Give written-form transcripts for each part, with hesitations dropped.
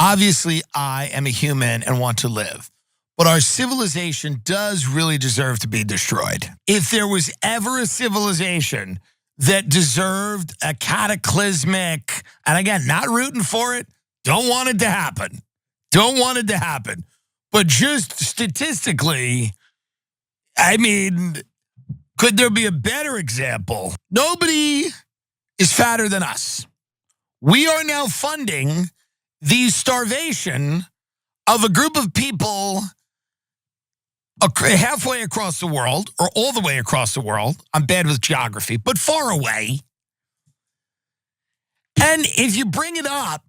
Obviously, I am a human and want to live. But our civilization does really deserve to be destroyed. If there was ever a civilization that deserved a cataclysmic, and again, not rooting for it, don't want it to happen. Don't want it to happen. But just statistically, I mean, could there be a better example? Nobody is fatter than us. We are now funding the starvation of a group of people halfway across the world, or all the way across the world. I'm bad with geography, but far away. And if you bring it up,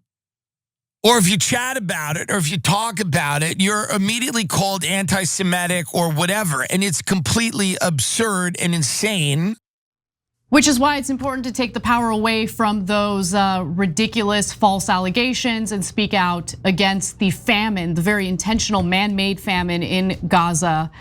or if you chat about it, or if you talk about it, you're immediately called anti-Semitic or whatever, and it's completely absurd and insane. Which is why it's important to take the power away from those ridiculous false allegations and speak out against the famine, the very intentional man-made famine in Gaza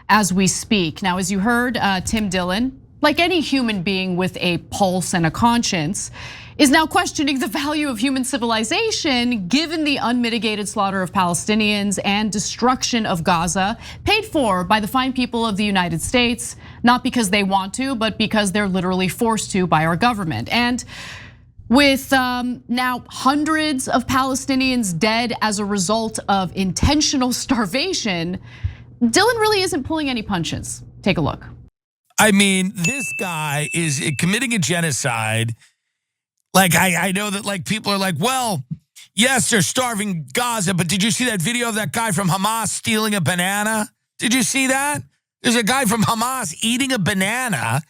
as we speak. Now, as you heard, Tim Dillon, like any human being with a pulse and a conscience, is now questioning the value of human civilization given the unmitigated slaughter of Palestinians and destruction of Gaza, paid for by the fine people of the United States, not because they want to, but because they're literally forced to by our government. And with now hundreds of Palestinians dead as a result of intentional starvation, Dillon really isn't pulling any punches. Take a look. I mean, this guy is committing a genocide. Like, I know that like people are like, well, yes, they're starving Gaza, but did you see that video of that guy from Hamas stealing a banana? Did you see that? There's a guy from Hamas eating a banana,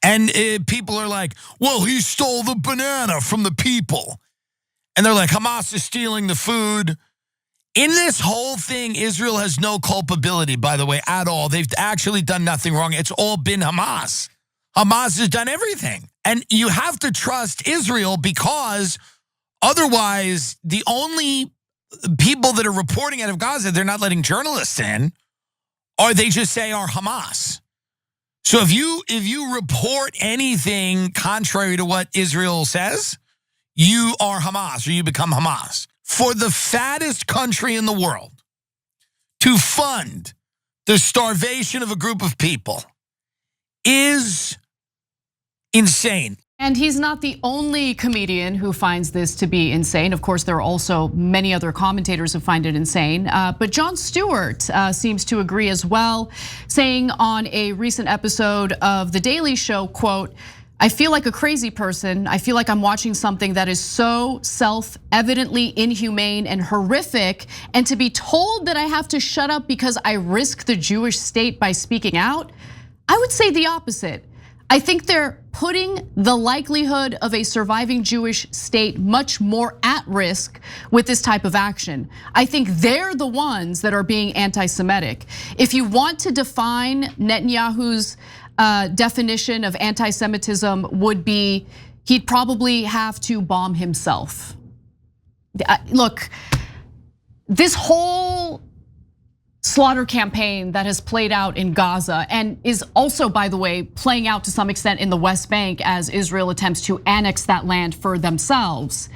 and people are like, well, he stole the banana from the people. And they're like, Hamas is stealing the food. In this whole thing, Israel has no culpability, by the way, at all. They've actually done nothing wrong. It's all been Hamas. Hamas has done everything. And you have to trust Israel, because otherwise the only people that are reporting out of Gaza, they're not letting journalists in, or they just say are Hamas. So if you report anything contrary to what Israel says, you are Hamas, or you become Hamas. For the fattest country in the world to fund the starvation of a group of people is insane. And he's not the only comedian who finds this to be insane. Of course, there are also many other commentators who find it insane. But Jon Stewart seems to agree as well, saying on a recent episode of The Daily Show, quote, I feel like a crazy person. I feel like I'm watching something that is so self-evidently inhumane and horrific. And to be told that I have to shut up because I risk the Jewish state by speaking out, I would say the opposite. I think they're putting the likelihood of a surviving Jewish state much more at risk with this type of action. I think they're the ones that are being anti-Semitic. If you want to define Netanyahu's definition of anti-Semitism, would be he'd probably have to bomb himself. Look, this whole slaughter campaign that has played out in Gaza and is also, by the way, playing out to some extent in the West Bank as Israel attempts to annex that land for themselves.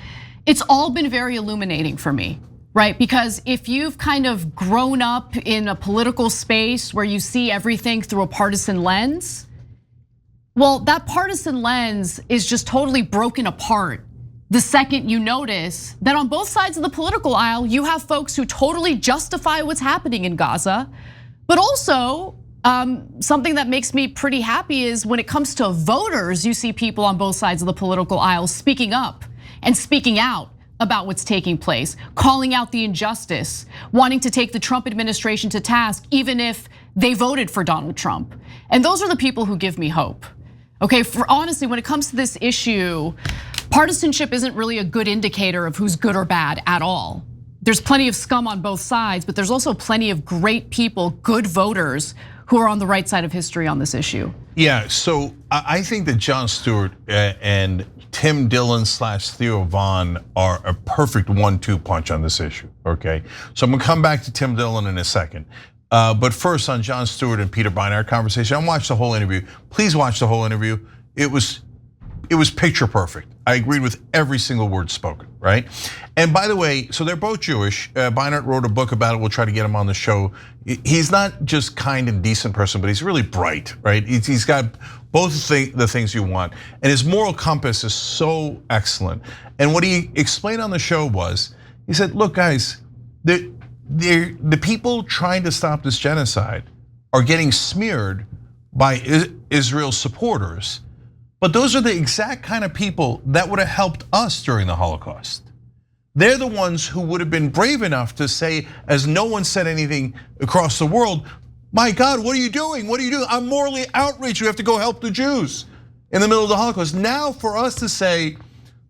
It's all been very illuminating for me, right? Because if you've kind of grown up in a political space where you see everything through a partisan lens, well, that partisan lens is just totally broken apart the second you notice that on both sides of the political aisle, you have folks who totally justify what's happening in Gaza. But also, something that makes me pretty happy is when it comes to voters, you see people on both sides of the political aisle speaking up and speaking out about what's taking place, calling out the injustice, wanting to take the Trump administration to task, even if they voted for Donald Trump. And those are the people who give me hope. Okay, for honestly, when it comes to this issue, partisanship isn't really a good indicator of who's good or bad at all. There's plenty of scum on both sides, but there's also plenty of great people, good voters, who are on the right side of history on this issue. Yeah, so I think that Jon Stewart and Tim Dillon / Theo Von are a perfect 1-2 punch on this issue, okay? So I'm gonna come back to Tim Dillon in a second. But first on Jon Stewart and Peter Beinart conversation, I watched the whole interview. Please watch the whole interview. It was it was picture perfect. I agreed with every single word spoken, right? And by the way, so they're both Jewish. Beinart wrote a book about it. We'll try to get him on the show. He's not just kind and decent person, but he's really bright, right? He's got both the things you want. And his moral compass is so excellent. And what he explained on the show was, he said, look guys, the people trying to stop this genocide are getting smeared by Israel's supporters. But those are the exact kind of people that would have helped us during the Holocaust. They're the ones who would have been brave enough to say, as no one said anything across the world, my God, what are you doing? What are you doing? I'm morally outraged. You have to go help the Jews in the middle of the Holocaust. Now for us to say,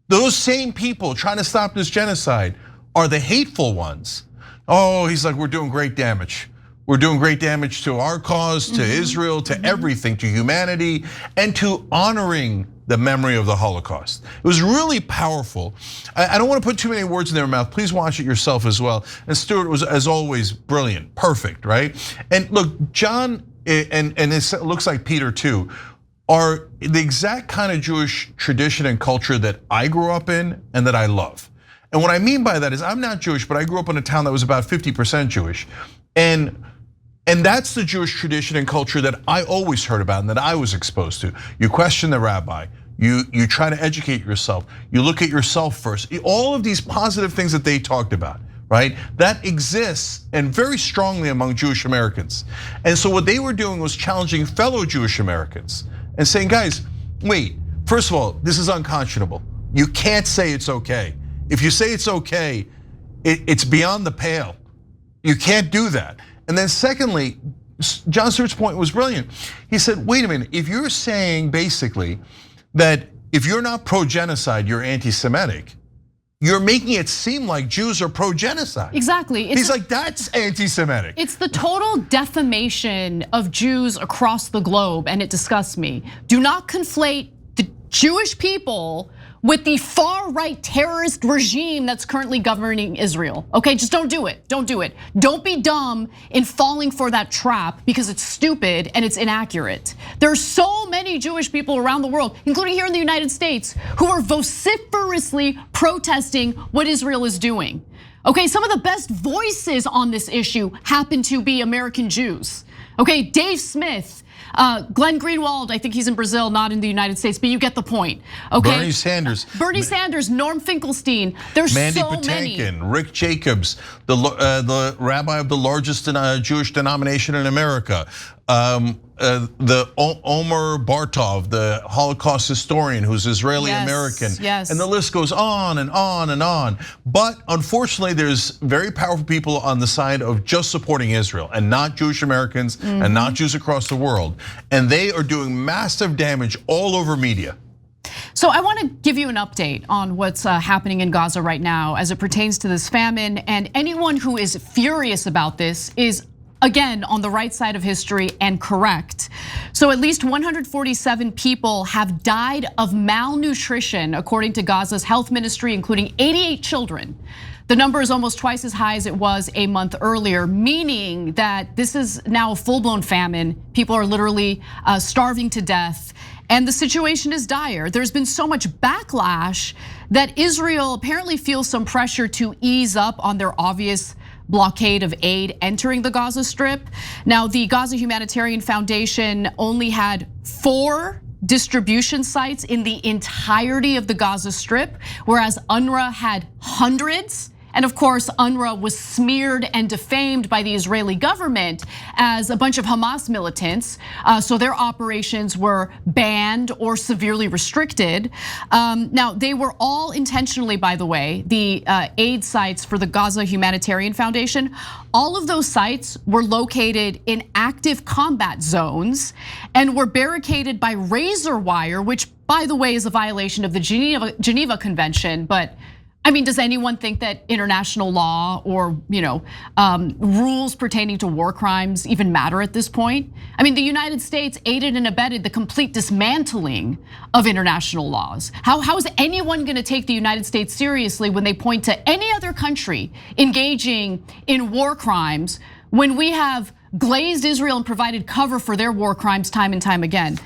those same people trying to stop this genocide are the hateful ones. Oh, he's like, we're doing great damage. We're doing great damage to our cause, to Israel, to everything, to humanity, and to honoring the memory of the Holocaust. It was really powerful. I don't want to put too many words in their mouth. Please watch it yourself as well. And Stewart was, as always, brilliant, perfect, right? And look, Jon, and it looks like Peter too, are the exact kind of Jewish tradition and culture that I grew up in and that I love. And what I mean by that is I'm not Jewish, but I grew up in a town that was about 50% Jewish. And that's the Jewish tradition and culture that I always heard about and that I was exposed to. You question the rabbi, you try to educate yourself, you look at yourself first. All of these positive things that they talked about, right? That exists and very strongly among Jewish Americans. And so what they were doing was challenging fellow Jewish Americans and saying, guys, wait, first of all, this is unconscionable. You can't say it's okay. If you say it's okay, it's beyond the pale. You can't do that. And then secondly, Jon Stewart's point was brilliant. He said, wait a minute, if you're saying basically that if you're not pro-genocide, you're anti-Semitic, you're making it seem like Jews are pro-genocide. Exactly. He's like, that's anti-Semitic. It's the total defamation of Jews across the globe, and it disgusts me. Do not conflate the Jewish people with the far-right terrorist regime that's currently governing Israel. Okay, just don't do it, don't do it. Don't be dumb in falling for that trap because it's stupid and it's inaccurate. There are so many Jewish people around the world, including here in the United States, who are vociferously protesting what Israel is doing. Okay, some of the best voices on this issue happen to be American Jews. Okay, Dave Smith, Glenn Greenwald, I think he's in Brazil, not in the United States, but you get the point. Okay. Bernie Sanders. Bernie Sanders, Norm Finkelstein. There's Mandy so Patinkin, many. Rick Jacobs, the rabbi of the largest Jewish denomination in America. The Omer Bartov, the Holocaust historian who's Israeli American. Yes. And the list goes on and on and on. But unfortunately, there's very powerful people on the side of just supporting Israel and not Jewish Americans and not Jews across the world. And they are doing massive damage all over media. So I want to give you an update on what's happening in Gaza right now as it pertains to this famine. And anyone who is furious about this is, again, on the right side of history and correct. So at least 147 people have died of malnutrition, according to Gaza's health ministry, including 88 children. The number is almost twice as high as it was a month earlier, meaning that this is now a full-blown famine. People are literally starving to death. And the situation is dire. There's been so much backlash that Israel apparently feels some pressure to ease up on their obvious blockade of aid entering the Gaza Strip. Now, the Gaza Humanitarian Foundation only had 4 distribution sites in the entirety of the Gaza Strip, whereas UNRWA had hundreds. And of course, UNRWA was smeared and defamed by the Israeli government as a bunch of Hamas militants. So their operations were banned or severely restricted. Now, they were all intentionally, by the way, the aid sites for the Gaza Humanitarian Foundation. All of those sites were located in active combat zones and were barricaded by razor wire, which, by the way, is a violation of the Geneva Convention. But I mean, does anyone think that international law or rules pertaining to war crimes even matter at this point? I mean, the United States aided and abetted the complete dismantling of international laws. How is anyone gonna take the United States seriously when they point to any other country engaging in war crimes when we have glazed Israel and provided cover for their war crimes time and time again.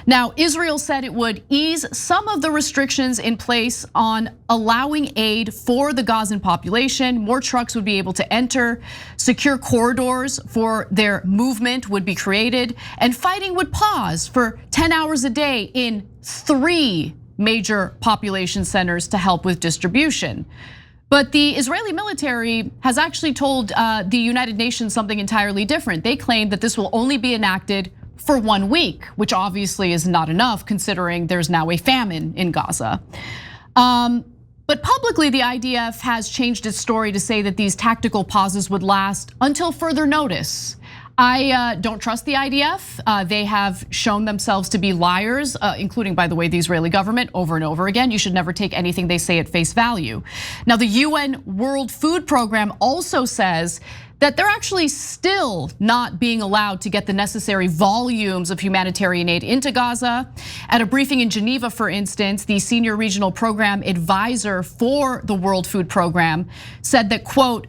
Now, Israel said it would ease some of the restrictions in place on allowing aid for the Gazan population. More trucks would be able to enter, secure corridors for their movement would be created, and fighting would pause for 10 hours a day in 3 major population centers to help with distribution. But the Israeli military has actually told the United Nations something entirely different. They claim that this will only be enacted for 1 week, which obviously is not enough considering there's now a famine in Gaza. But publicly, the IDF has changed its story to say that these tactical pauses would last until further notice. I don't trust the IDF. They have shown themselves to be liars, including, by the way, the Israeli government over and over again. You should never take anything they say at face value. Now, the UN World Food Program also says that they're actually still not being allowed to get the necessary volumes of humanitarian aid into Gaza. At a briefing in Geneva, for instance, the senior regional program advisor for the World Food Program said that, quote,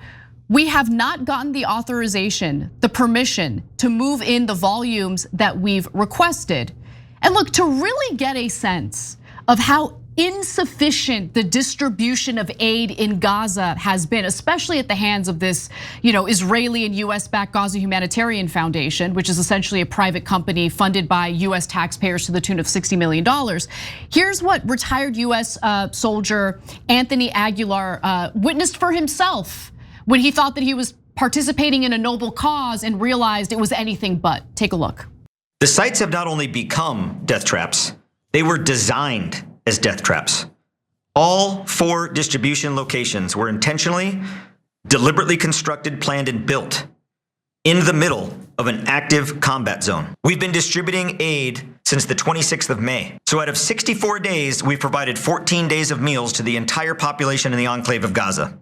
"We have not gotten the authorization, the permission to move in the volumes that we've requested." And look, to really get a sense of how insufficient the distribution of aid in Gaza has been, especially at the hands of this, Israeli and US-backed Gaza Humanitarian Foundation, which is essentially a private company funded by US taxpayers to the tune of $60 million. Here's what retired US soldier Anthony Aguilar witnessed for himself when he thought that he was participating in a noble cause and realized it was anything but. Take a look. The sites have not only become death traps, they were designed as death traps. All 4 distribution locations were intentionally, deliberately constructed, planned, and built in the middle of an active combat zone. We've been distributing aid since the 26th of May. So out of 64 days, we've provided 14 days of meals to the entire population in the enclave of Gaza.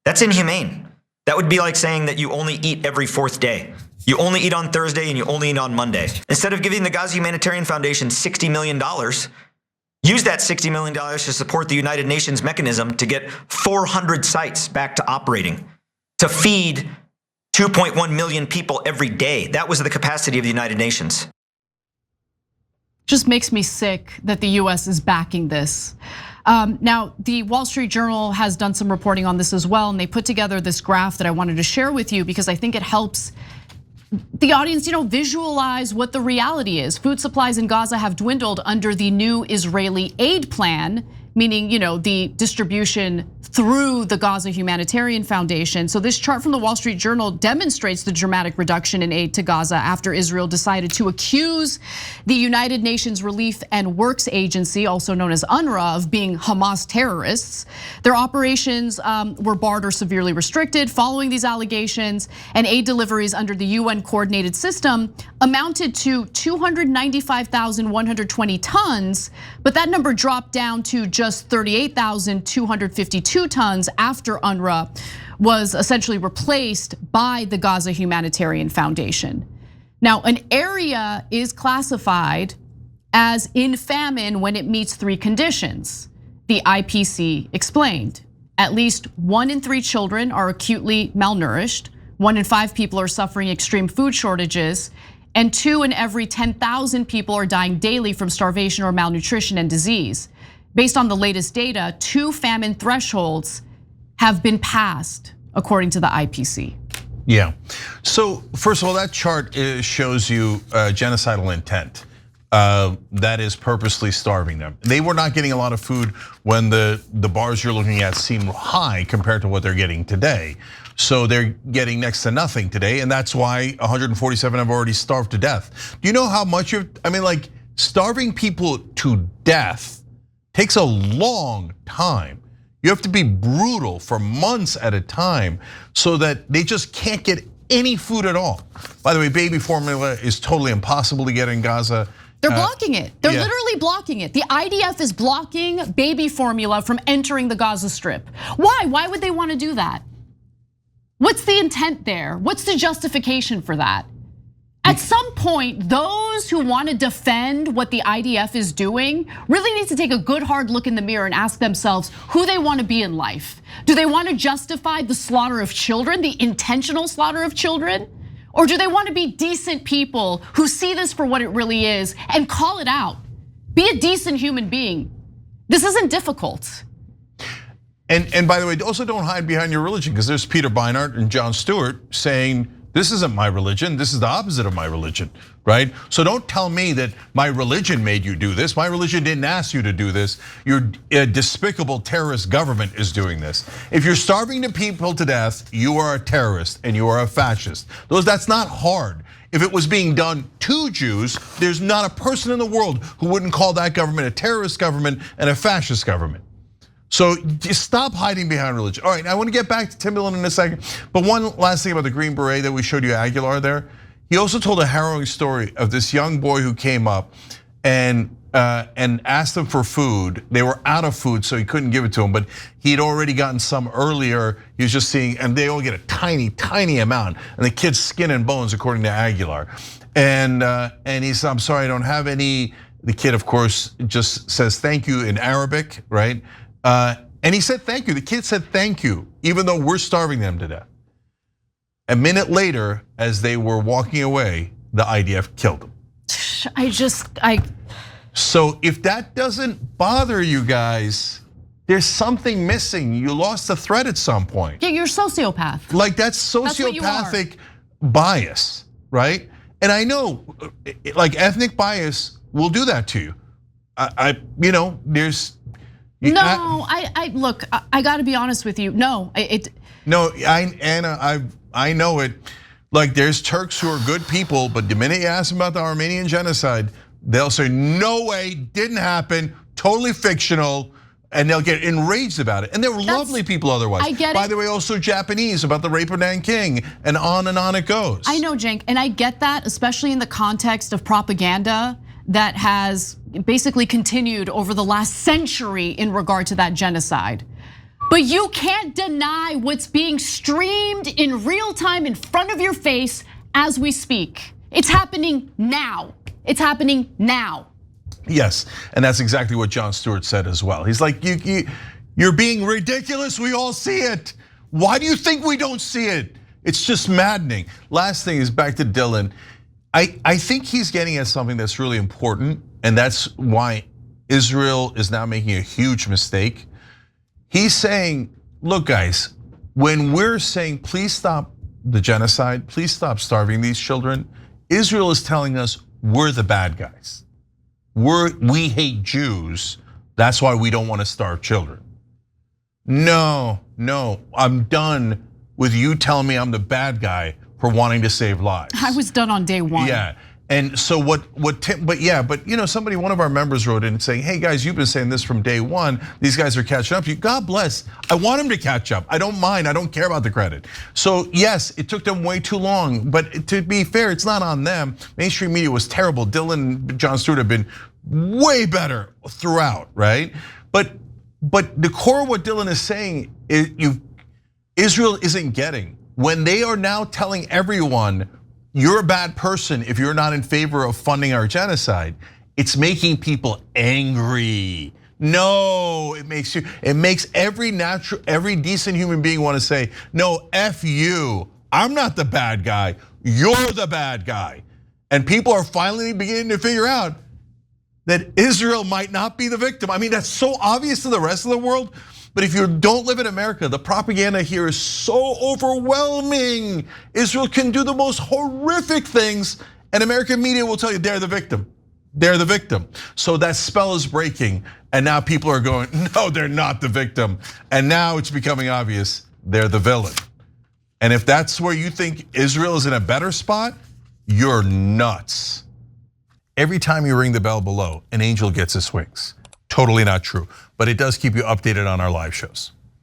That's inhumane. That would be like saying that you only eat every 4th day. You only eat on Thursday and you only eat on Monday. Instead of giving the Gaza Humanitarian Foundation $60 million, use that $60 million to support the United Nations mechanism to get 400 sites back to operating, to feed 2.1 million people every day. That was the capacity of the United Nations. Just makes me sick that the US is backing this. Now, the Wall Street Journal has done some reporting on this as well, and they put together this graph that I wanted to share with you because I think it helps the audience, visualize what the reality is. Food supplies in Gaza have dwindled under the new Israeli aid plan, meaning, the distribution through the Gaza Humanitarian Foundation. So this chart from the Wall Street Journal demonstrates the dramatic reduction in aid to Gaza after Israel decided to accuse the United Nations Relief and Works Agency, also known as UNRWA, of being Hamas terrorists. Their operations were barred or severely restricted following these allegations, and aid deliveries under the UN coordinated system amounted to 295,120 tons, but that number dropped down to just 38,252 tons after UNRWA was essentially replaced by the Gaza Humanitarian Foundation. Now, an area is classified as in famine when it meets 3 conditions. The IPC explained. At least 1 in 3 children are acutely malnourished, 1 in 5 people are suffering extreme food shortages, and 2 in every 10,000 people are dying daily from starvation or malnutrition and disease. Based on the latest data, 2 famine thresholds have been passed, according to the IPC. Yeah, so first of all, that chart shows you genocidal intent. That is purposely starving them. They were not getting a lot of food when the bars you're looking at seem high compared to what they're getting today. So they're getting next to nothing today, and that's why 147 have already starved to death. Do you know how much starving people to death takes a long time. You have to be brutal for months at a time so that they just can't get any food at all. By the way, baby formula is totally impossible to get in Gaza. They're blocking it. They're literally blocking it. The IDF is blocking baby formula from entering the Gaza Strip. Why? Why would they want to do that? What's the intent there? What's the justification for that? At some point, those who want to defend what the IDF is doing really need to take a good hard look in the mirror and ask themselves who they want to be in life. Do they want to justify the slaughter of children, the intentional slaughter of children? Or do they want to be decent people who see this for what it really is and call it out? Be a decent human being. This isn't difficult. And by the way, also don't hide behind your religion, because there's Peter Beinart and Jon Stewart saying, this isn't my religion, this is the opposite of my religion, right? So don't tell me that my religion made you do this. My religion didn't ask you to do this. Your despicable terrorist government is doing this. If you're starving the people to death, you are a terrorist and you are a fascist. That's not hard. If it was being done to Jews, there's not a person in the world who wouldn't call that government a terrorist government and a fascist government. So just stop hiding behind religion. All right, I want to get back to Tim Dillon in a second. But one last thing about the Green Beret that we showed you, Aguilar there. He also told a harrowing story of this young boy who came up and asked them for food. They were out of food, so he couldn't give it to them. But he'd already gotten some earlier. He was just seeing, and they all get a tiny, tiny amount. And the kid's skin and bones, according to Aguilar. And he said, I'm sorry, I don't have any. The kid, of course, just says thank you in Arabic, right? And he said thank you. The kid said thank you, even though we're starving them to death. A minute later, as they were walking away, the IDF killed them. So if that doesn't bother you guys, there's something missing. You lost the thread at some point. Yeah, you're a sociopath. Like that's sociopathic bias, right? And I know, like ethnic bias will do that to you. There's. No, look. I got to be honest with you. No, Anna, I know it. Like there's Turks who are good people, but the minute you ask them about the Armenian genocide, they'll say no way, didn't happen, totally fictional, and they'll get enraged about it. And they were lovely people otherwise. I get it. By the way, also Japanese about the rape of Nanking, and on it goes. I know, Cenk, and I get that, especially in the context of propaganda that has basically continued over the last century in regard to that genocide. But you can't deny what's being streamed in real time in front of your face as we speak. It's happening now. It's happening now. Yes, and that's exactly what Jon Stewart said as well. He's like, you're being ridiculous, we all see it. Why do you think we don't see it? It's just maddening. Last thing is back to Dillon. I think he's getting at something that's really important, and that's why Israel is now making a huge mistake. He's saying, look guys, when we're saying please stop the genocide, please stop starving these children, Israel is telling us we're the bad guys. We hate Jews, that's why we don't want to starve children. No, I'm done with you telling me I'm the bad guy for wanting to save lives. I was done on day one. Yeah, and so somebody, one of our members wrote in saying, hey guys, you've been saying this from day one, these guys are catching up to you. God bless, I want them to catch up. I don't mind, I don't care about the credit. So yes, it took them way too long, but to be fair, it's not on them. Mainstream media was terrible. Dillon, Jon Stewart have been way better throughout, right? But the core of what Dillon is saying is Israel isn't getting. When they are now telling everyone, you're a bad person if you're not in favor of funding our genocide, it's making people angry. No, it makes every decent human being want to say, no, F you, I'm not the bad guy, you're the bad guy. And people are finally beginning to figure out that Israel might not be the victim. I mean, that's so obvious to the rest of the world. But if you don't live in America, the propaganda here is so overwhelming. Israel can do the most horrific things, and American media will tell you they're the victim. They're the victim. So that spell is breaking, and now people are going, no, they're not the victim. And now it's becoming obvious they're the villain. And if that's where you think Israel is in a better spot, you're nuts. Every time you ring the bell below, an angel gets its wings. Totally not true, but it does keep you updated on our live shows.